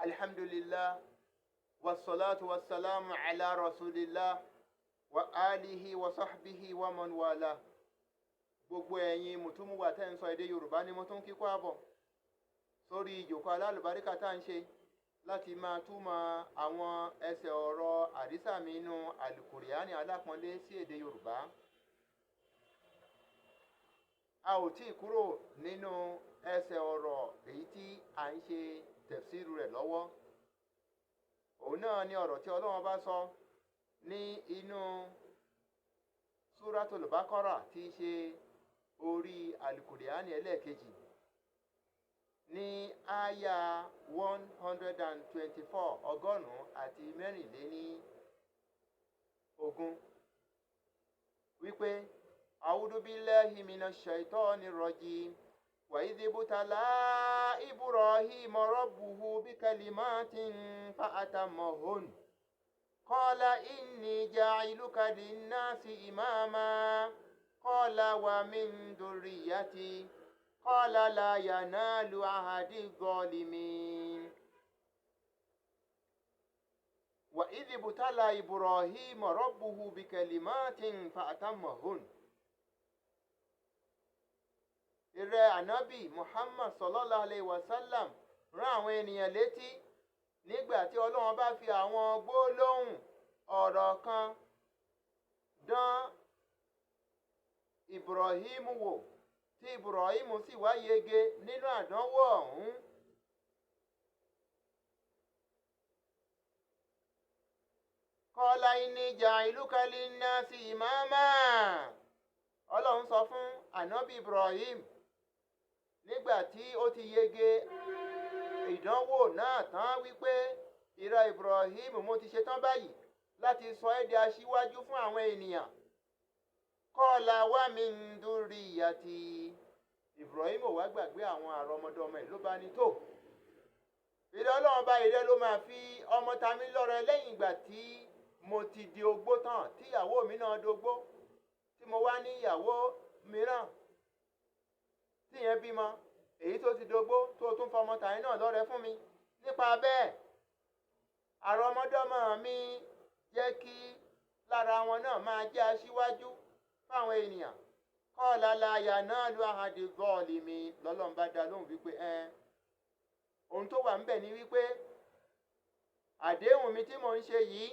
Alhamdulillah, wassalatu wassalamu ala rasulillah wa alihi wa sahbihi wa man wala. Gbogbo ẹ̀yin mùtúmùwà tẹ́ ń sọ èdè Yorùbá ni mo tún kíkọ́ àbọ̀ sórí ìjòkó alálùbáríkà tá à ń ṣe láti máa túmọ̀ àwọn ẹsẹ̀ ọ̀rọ̀ àdísàmì inú àlùkùránì alápọ̀nlé sí èdè Yorùbá. A ò tí ì kúrò nínú ẹsẹ̀ ọ̀rọ̀ èyí tí à ń ṣe tẹ̀fsíìrù rẹ̀ lọ́wọ́. Òun náà ni ọ̀rọ̀ tí Ọlọ́run bá sọ ní inú Súratul Baqara tí í ṣe orí àlùkùránì ẹlẹ́ẹ̀kejì ní àyà 124 ọgọ́rùn-ún àti mẹ́rìnléní ogún wípé a'udhu billahi minash shaitonir rajim wa idh ibtala Ibrahima rabbuhu bikalimatin fa'atammahun qala inni ja'iluka linnasi imama qala wa min dhurriyyati qala la yanalu ahadi zalimin. Wa idh ibtala Ibrahima rabbuhu bikalimatin fa'atammahun. Ìrẹ ànábì Muhammad sallallahu alayhi wa sallam rán àwọn ènìyàn létí nígbà tí Ọlọ́run bá fi àwọn gbólóhùn ọ̀rọ̀ kan dán Ibrahim wò tí Ibrahim sì wá yege nínú àdánwò ọ̀hún. Qala inni ja'iluka linnasi imama. Ọlọ́run sọ fún ànábì Ibrahim nígbà tí ó ti yege ìdánwò náà tán wípé ìrẹ Ibrahim, mo ti ṣetán báyìí láti sọ ẹ́ di aṣíwájú fún àwọn ènìyàn. Qala wa min dhurriyyati. Ibrahim ò wá gbàgbé àwọn àrọmọdọ́mọ ẹ̀ ló bá ní tó. Ìrẹ Ọlọ́run bá ìrẹ ló máa fi ọmọ ta mí lọ́rẹ lẹ́yìn ìgbà tí mo ti di ogbó tán tí ìyàwó mi náà dogbó tí mo wá ní ìyàwó mìíràn tí yẹn bímọ èyí tó ti dogbó tó tún fọmọ tàyín náà lọ́rẹ fún mi. Nípa bẹ́ẹ̀ àrọmọdọ́mọ mi jẹ́ kí lára wọn náà máa jẹ́ aṣíwájú fáwọn ènìyàn. Qala la yanalu ahadi zalimin. Lọ́lọ́run bá dá lóhùn wípé ohun tó wà ńbẹ̀ ni wípé àdéhùn mi tí mò ń ṣe yìí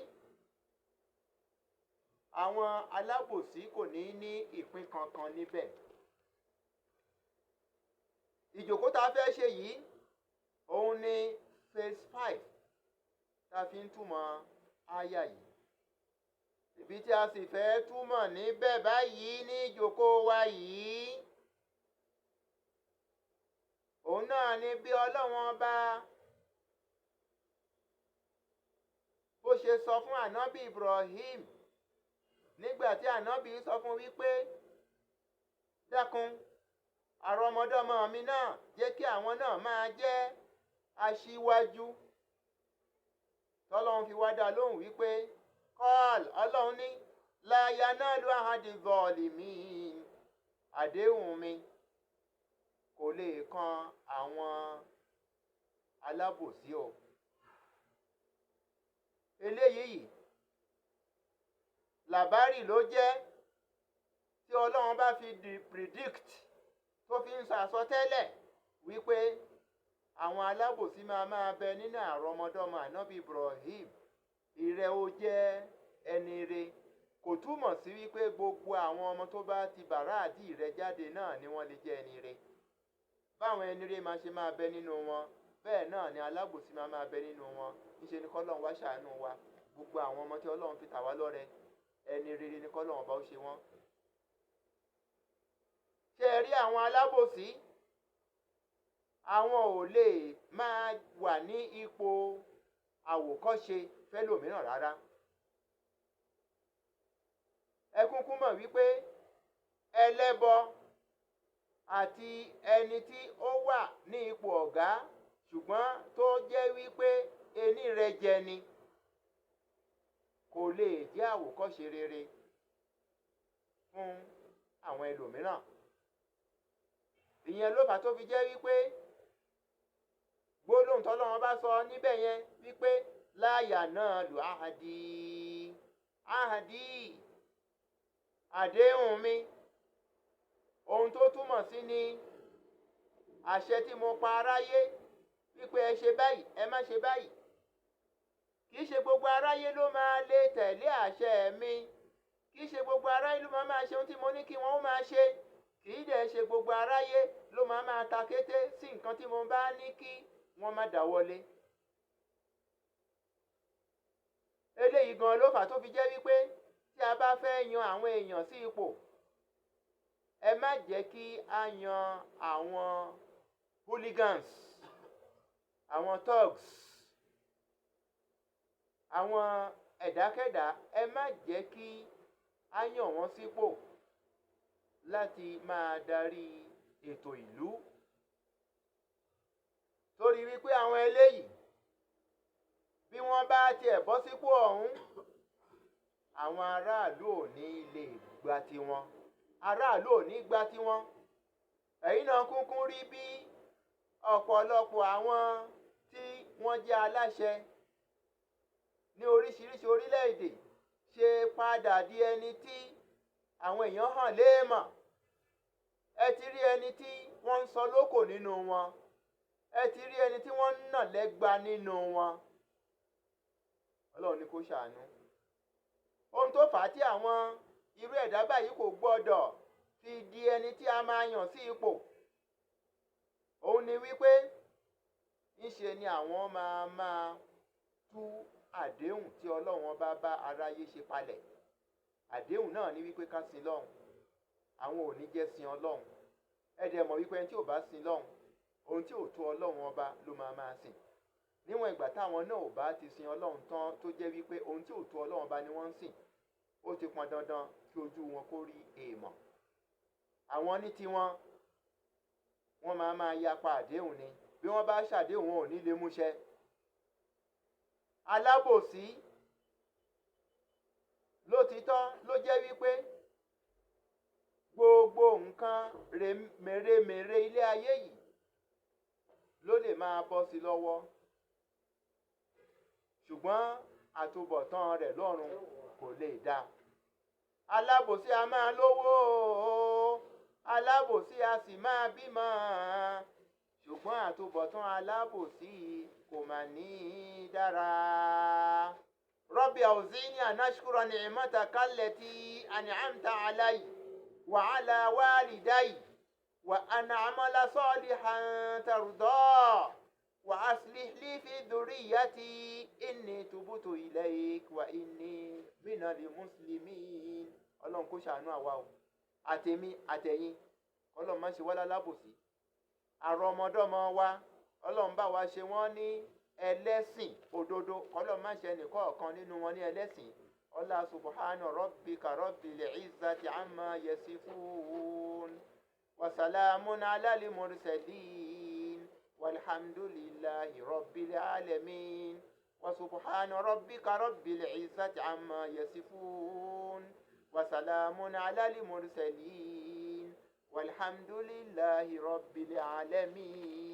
àwọn alábòsí kò ní ní ìpín kankan níbẹ̀. Ìjòkó tá a fẹ́ ṣe yìí òun ni phase 5 tá a fi ń túmọ̀ àyà yìí. Ibi tí a sì fẹ́ túmọ̀ níbẹ̀ báyìí ní ìjòkó wa yìí òun náà ni bí Ọlọ́run bá bó ṣe sọ fún ànábì Ibrahim nígbà tí ànábì sọ fún wípé dákun àrọmọdọ́mọ mi náà jẹ́ kí àwọn náà máa jẹ́ aṣíwájú. Tọ́lọ́run fi wá dá lóhùn wípé Ọlọ́run ní la yanalu ahadi zalimin. Àdéhùn mi kò lè kan àwọn alábòsí o. Eléyìí làbárì ló jẹ́ tí Ọlọ́run bá fi predict tó fi ń sọ àsọtẹ́lẹ̀ wípé àwọn alábòsí máa bẹ nínú àrọmọdọ́mọ ànábì Ibrahim. Ìrẹ ó jẹ́ ẹni re kò túmọ̀ sí wípé gbogbo àwọn ọmọ tó bá ti bàrá àdí rẹ jáde náà ni wọ́n lè jẹ́ ẹni re. Báwọn ẹni re máa bẹ nínú wọn bẹ́ẹ̀ náà ni alábòsí máa bẹ nínú wọn. Níṣe ni k'Ọlọ́run wá ṣàánú wa. Gbogbo àwọn ọmọ tí Ọlọ́run fi tà wá lọ́rẹ ẹni rere ni k'Ọlọ́run bá ó ṣe wọ́n. Ṣé ẹ rí àwọn alábòsí? Àwọn ò lè máa wà ní ipò àwòkọ́ṣe fẹ́lòmíràn rárá. Ẹ kúkú mọ̀ wípé ẹlẹ́bọ àti ẹni tí ó wà ní ipò ọ̀gá ṣùgbọ́n tó jẹ́ wípé ení rẹ̀ jẹ ni kò lè jẹ́ àwòkọ́ṣe rere fún àwọn ẹlòmíràn. Ìyẹn ló fà tó fi jẹ́ wípé gbólóhùn tọ́lọ́run bá sọ níbẹ̀ yẹn wípé láyà náà lù áhàdí àdéhùn mi, ohun tó túmọ̀ sí ni àṣẹ tí mo pa aráyé wípé ẹ ṣe báyìí ẹ má ṣe báyìí. Kìí ṣe gbogbo aráyé ló máa lè tẹ̀lé àṣẹ mi, kìí ṣe gbogbo aráyé ló máa ṣe ohun tí mo ní kí wọ́n ó máa ṣe, kìí dẹ̀ ṣe gbogbo aráyé ló máa ta kété sí nǹkan tí mo bá ní kí wọ́n má dáwọ́lé. Eléyìí gan ló fà tó fi jẹ́ wípé tí a bá fẹ́ yan àwọn èèyàn sí ipò, ẹ má jẹ́ kí a yan àwọn hooligans, àwọn thugs, àwọn ẹ̀dákẹ́dá, ẹ má jẹ́ kí a yàn wọ́n sípò láti máa darí ètò ìlú. Torí wípé àwọn eléyìí bí wọ́n bá tiẹ̀ bọ́ sípò ọ̀hún, àwọn aráàlú ò ní lè gba tiwọn, aráàlú ò ní gba tiwọn. Ẹ̀yin náà kúkú rí bí ọ̀pọ̀lọpọ̀ àwọn tí wọ́n jẹ́ aláṣẹ ní oríṣiríṣi orílẹ̀-èdè ṣe padà di ẹni tí àwọn èèyàn hàn léèmọ̀. Ẹ ti rí ẹni tí wọ́n ń sọ lókò nínú wọn, ẹ ti rí ẹni tí wọ́n ń nà lẹ́gba nínú wọn. Ọlọ́run ní kó ṣàánú. Ohun tó fà á tí àwọn irú ẹ̀dá báyìí kò gbọ́dọ̀ fi di ẹni tí a máa yàn sí ipò, òun ni wípé ńṣe ni àwọn máa tú àdéhùn tí Ọlọ́run bá aráyé ṣe palẹ̀. Àdéhùn náà ni wípé ká sin Ọlọ́run, àwọn ò ní jẹ́ sin Ọlọ́run. Ẹ dẹ̀ mọ̀ wípé ẹni tí ò bá sin Ọlọ́run, ohun tí ò tó Ọlọ́run ọba ló máa sìn. Níwọ̀n ìgbà táwọn náà ò bá ti sin Ọlọ́run tán, tó jẹ́ wípé ohun tí ò tó Ọlọ́run ọba ni wọ́n ń sìn, ó ti pọn dandan kí ojú wọn kó rí èèmọ̀. Àwọn ní tiwọn, wọ́n máa yapa àdéhùn ni. Bí wọ́n bá ṣàdéhùn, wọn ò ní lè múṣẹ. Alábòsí lótìítọ́ ló jẹ́ wípé gbogbo nǹkan mèremère ilé ayé yìí ló lè máa bọ́ sí lọ́wọ́, ṣùgbọ́n àtúbọ̀tán rẹ̀ lọ́run kò lè dá. Alábòsí a máa lówó, alábòsí a sì máa bímọ, ṣùgbọ́n àtúbọ̀tán alábòsí kò mà ní dára. Rabbi awzini an ashkura ni'mataka allati an'amta alayya wa ala walidayya wa an a'mala salihan tardah wa aslih li fi dhurriyyati inni tubtu ilayk wa inni minal muslimin. Ọlọ́run kó ṣàánú àwa o, àtèmi àtẹ̀yin. Ọlọ́run má ṣe wá lálábòsí. Àrọmọdọ́mọ wa, Ọlọ́run bá wa ṣe wọ́n ní ẹlẹ́sìn òdodo. Ọlọ́run má ṣe ẹnìkọ̀ọ̀kan nínú wọn ní ẹlẹ́sìn. Ọlá subhana rabbika rabbil izzati amma yasifun wa salamun alal mursalin walhamdulillahi rabbil alamin. Wa subhana rabbika rabbil izzati amma yasifun wa salamun alal mursalin walhamdulillahi rabbil alamin.